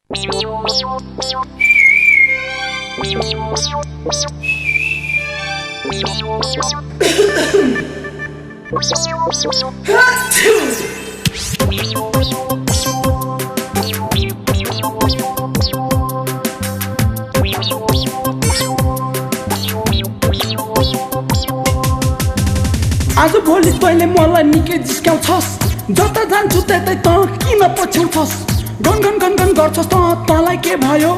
आज भोलि तैँले मलाई निकै जिस्काउँछस् जता जान्छु त्यतै त किन पछ्याउँछस् गन गन गन गन गर्छस् तँलाई के भयो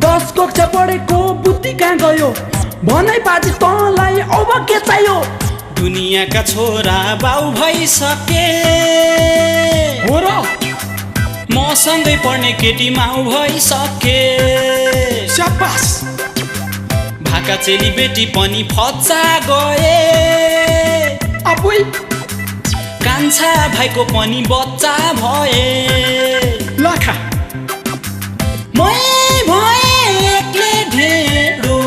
10 कक्षा पढेको बुद्धि कहाँ गयो भनाइ बाजी तँलाई अब के चाहियो दुनियाँका छोरा बाउ भइसके हो र म सँगै पढ्ने केटी माउ भइसके शाबास भाका चेली बेटी पनि फच्चा गए आपुई कान्छा भाइको पनि बच्चा भए लखा मै भए एक्लै ढेडो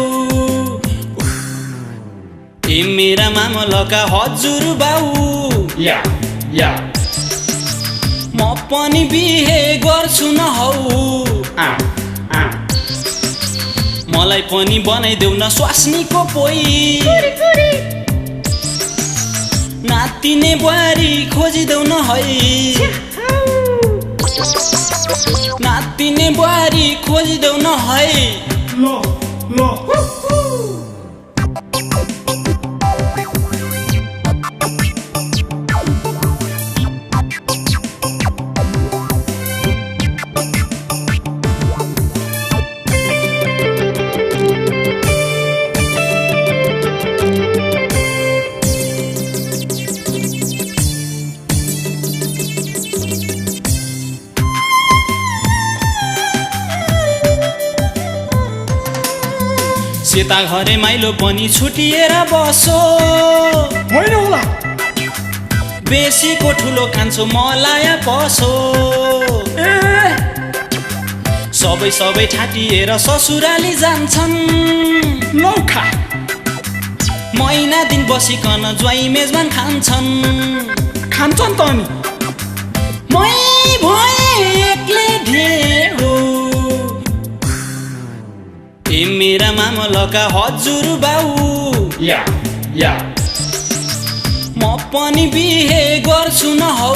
ए मेरा मामलका हजुर बाउ या म पनि बिहे गर्छु न हौ मलाई पनि बनाइदेऊ न स्वास्नीको पोइ नातिने बुहारी खोजिदेऊ न है नातिने बुहारी खोजिदेऊ न है ल सेता घरे माइलो पनि छुटिएर बसो होइन होला बेसीको ठुलो कान्छो मलाया पसो ए सबै ठाटिएर ससुराली जान्छन् लौखा महिना दिन बसिकन ज्वाइँ मेजबान खान्छन् त नि मै भए एक्लै ढेडो ए मेरा मामलका हजुर बाउ या म पनि बिहे गर्छु न हौ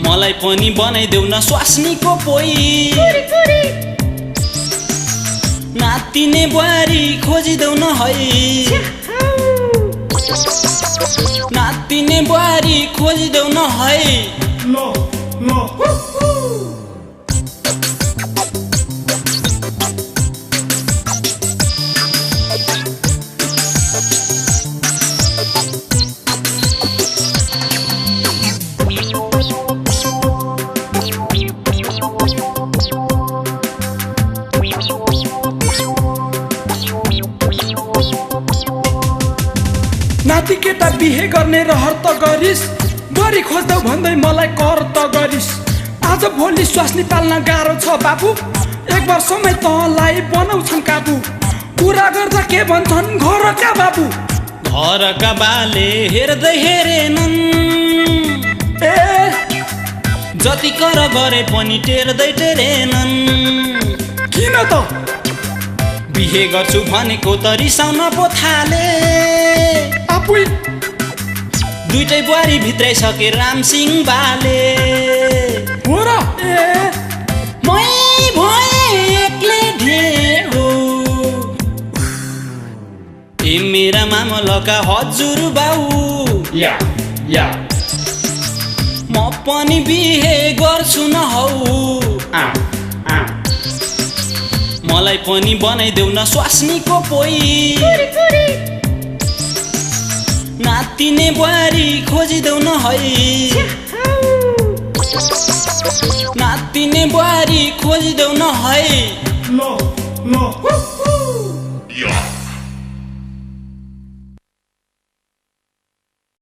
मलाई पनि बनाइदेऊ न स्वास्नीको पोइ नातिने बुहारी खोजिदेऊ न है नातिने बुहारी खोजिदेऊ न है ल नाति केटा बिहे गर्ने रहर त गरिस् गरी खोज्दै भन्दै मलाई कर त गरिस् आज भोलि स्वास्नी पाल्न गाह्रो छ बाबु एक वर्षमै तँलाई बनाउँछन् काबु कुरा गर्दा के भन्छन् घरका बाबु घरका बाले हेर्दै हेरेनन् ए जति कर गरे पनि टेर्दै टेरेनन् किन त बिहे गर्छु भनेको त रिसाउन पो थाले आपुई दुईटै बुहारी भित्राइसके रामसिंह बाले हो र मै भए एक्लै ढेडो ए मेरा मामलका हजुर बाउ या म पनि बिहे गर्छु न हौ मलाई पनि बनाइदेऊ न स्वास्नीको पोइ नातिने बुहारी खोजिदेऊ न है नातिने बुहारी खोजिदेऊ न है ल